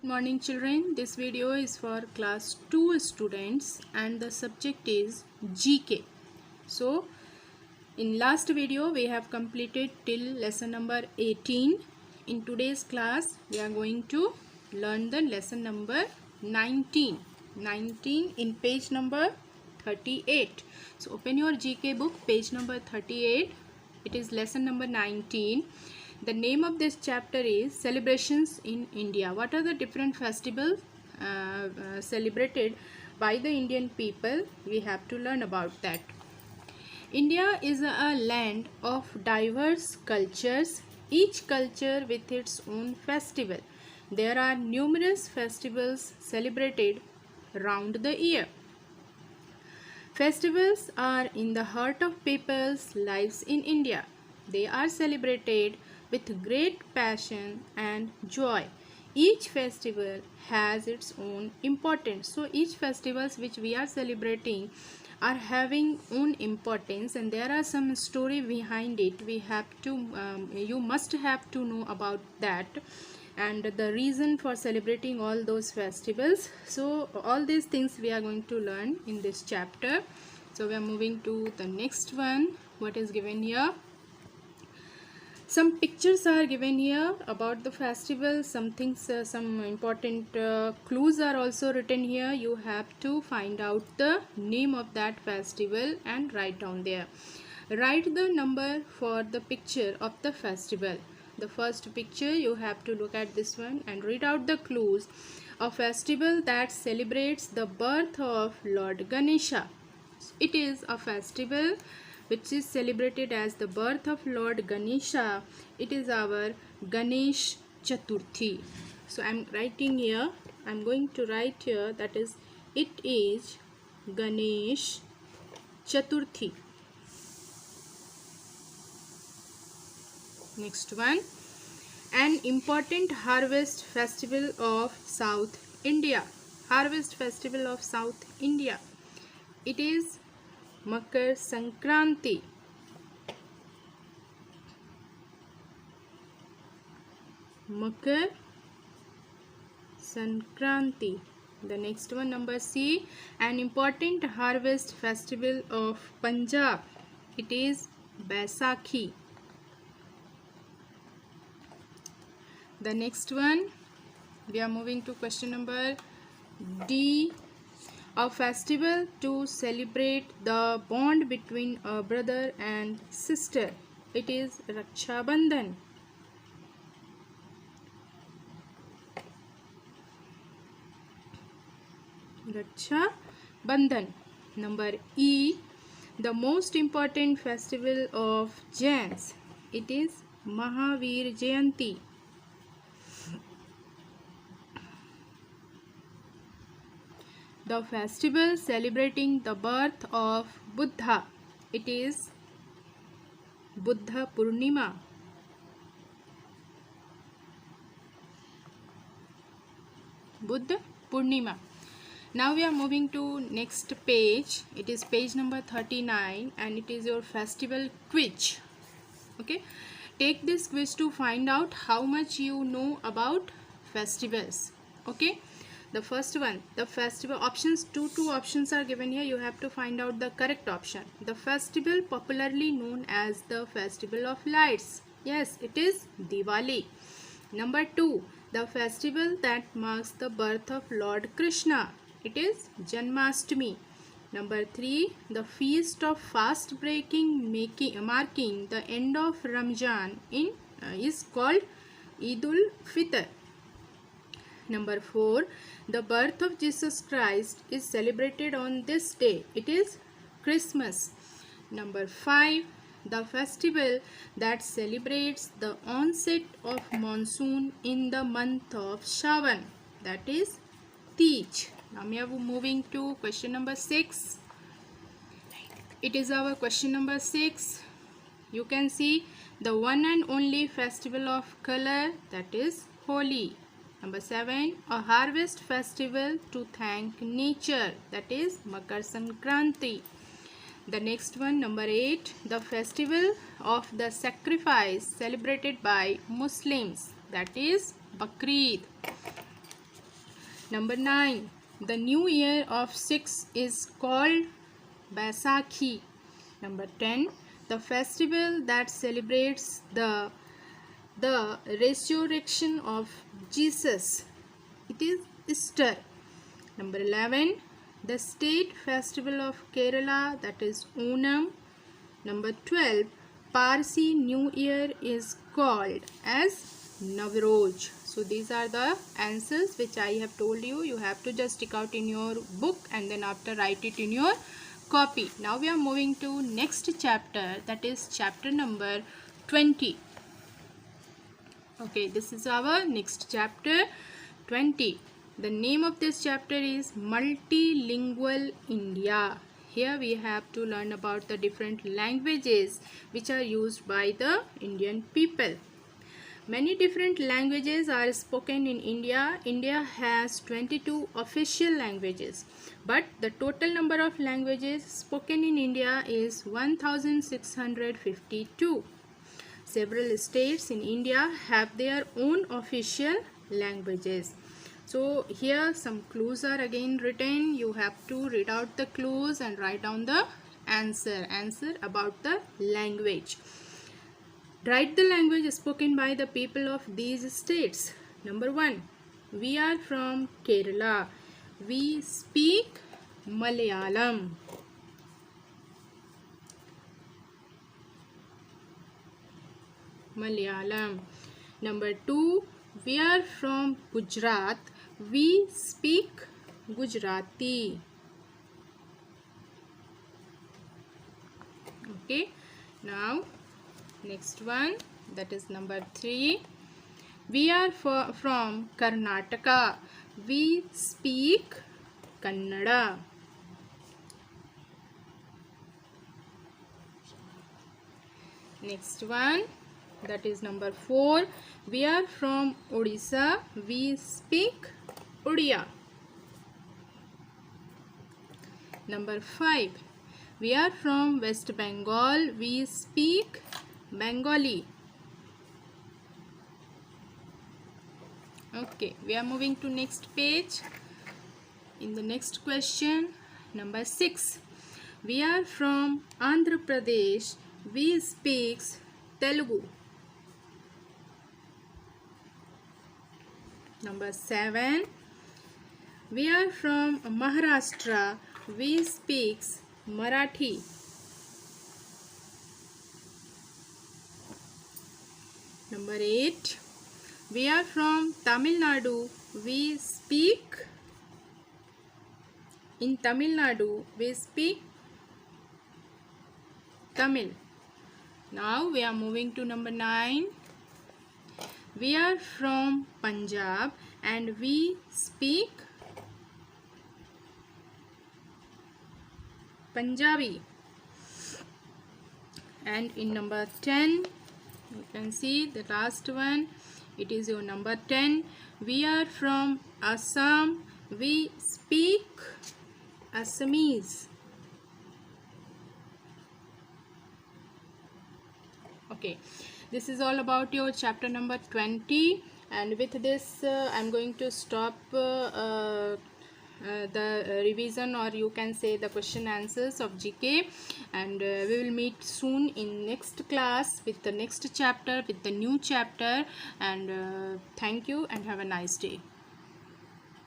Morning children, this video is for class 2 students and the subject is GK. So in last video we have completed till lesson number 18. In today's class we are going to learn the lesson number 19 in page number 38. So open your GK book, page number 38. It is lesson number 19. The name of this chapter is Celebrations in India. What are the different festivals celebrated by the Indian people? We have to learn about that. India is a land of diverse cultures, each culture with its own festival. There are numerous festivals celebrated round the year. Festivals are in the heart of people's lives in India. They are celebrated with great passion and joy. Each festival has its own importance. So each festivals which we are celebrating are having own importance, and there are some story behind it. We have to you must have to know about that and the reason for celebrating all those festivals. So all these things we are going to learn in this chapter. So we are moving to the next one. What is given here? Some pictures are given here about the festival. Some things, some important clues are also written here. You have to find out the name of that festival and write down there. Write the number for the picture of the festival. The first picture, you have to look at this one and read out the clues. A festival that celebrates the birth of Lord Ganesha. It is a festival which is celebrated as the birth of Lord Ganesha. It is our Ganesh Chaturthi. So I am writing here, I am going to write here, that is, it is Ganesh Chaturthi. Next one, an important harvest festival of South India. Harvest festival of South India. It is Makar Sankranti. Makar Sankranti. The next one, number C, an important harvest festival of Punjab. It is Baisakhi. The next one, we are moving to question number D. A festival to celebrate the bond between a brother and sister. It is Raksha Bandhan. Raksha Bandhan. Number E, the most important festival of Jains. It is Mahavir Jayanti. The festival celebrating the birth of Buddha. It is Buddha Purnima. Buddha Purnima. Now we are moving to next page. It is page number 39 and it is your festival quiz. Okay. Take this quiz to find out how much you know about festivals. Okay. The first one, the festival options, two options are given here. You have to find out the correct option. The festival popularly known as the Festival of Lights. Yes, it is Diwali. Number 2, the festival that marks the birth of Lord Krishna. It is Janmashtami. Number 3, the feast of fast breaking marking the end of Ramzan is called Eid-ul Fitr. Number 4, the birth of Jesus Christ is celebrated on this day. It is Christmas. Number 5, the festival that celebrates the onset of monsoon in the month of Shravan. That is Tej. Now we are moving to question number 6. It is our question number 6. You can see the one and only festival of color, that is Holi. Number 7, a harvest festival to thank nature, that is Makar Sankranti. The next one, number 8, the festival of the sacrifice celebrated by Muslims, that is Bakrid. Number 9, the new year of 6 is called Baisakhi. Number 10, the festival that celebrates the resurrection of Jesus, it is Easter. Number 11, the state festival of Kerala, that is Onam. Number 12, Parsi New Year is called as Navroz. So these are the answers which I have told you. You have to just stick out in your book and then after write it in your copy. Now we are moving to next chapter, that is chapter number 20. Okay, this is our next chapter 20. The name of this chapter is Multilingual India. Here we have to learn about the different languages which are used by the Indian people. Many different languages are spoken in India. India has 22 official languages, but the total number of languages spoken in India is 1652. Several states in India have their own official languages. So here some clues are again written. You have to read out the clues and write down the answer about the language. Write the language spoken by the people of these states. Number 1, we are from Kerala. We speak Malayalam. Malayalam. Number 2, we are from Gujarat. We speak Gujarati. Okay, now next one, that is number 3, we are from Karnataka. We speak Kannada. Next one, that is number 4, we are from Odisha. We speak Odia. Number 5, we are from West Bengal. We speak Bengali. Okay, we are moving to next page. In the next question, number 6, we are from Andhra Pradesh. We speak Telugu. Number 7, we are from Maharashtra. We speak Marathi. Number 8, we are from Tamil Nadu. We speak in Tamil Nadu. We speak Tamil. Now we are moving to number 9. We are from Punjab and we speak Punjabi. And in number 10, you can see the last one, it is your number 10. We are from Assam. We speak Assamese. Okay, this is all about your chapter number 20, and with this I am going to stop the revision, or you can say the question answers of GK, and we will meet soon in next class with the next chapter, with the new chapter, and thank you and have a nice day.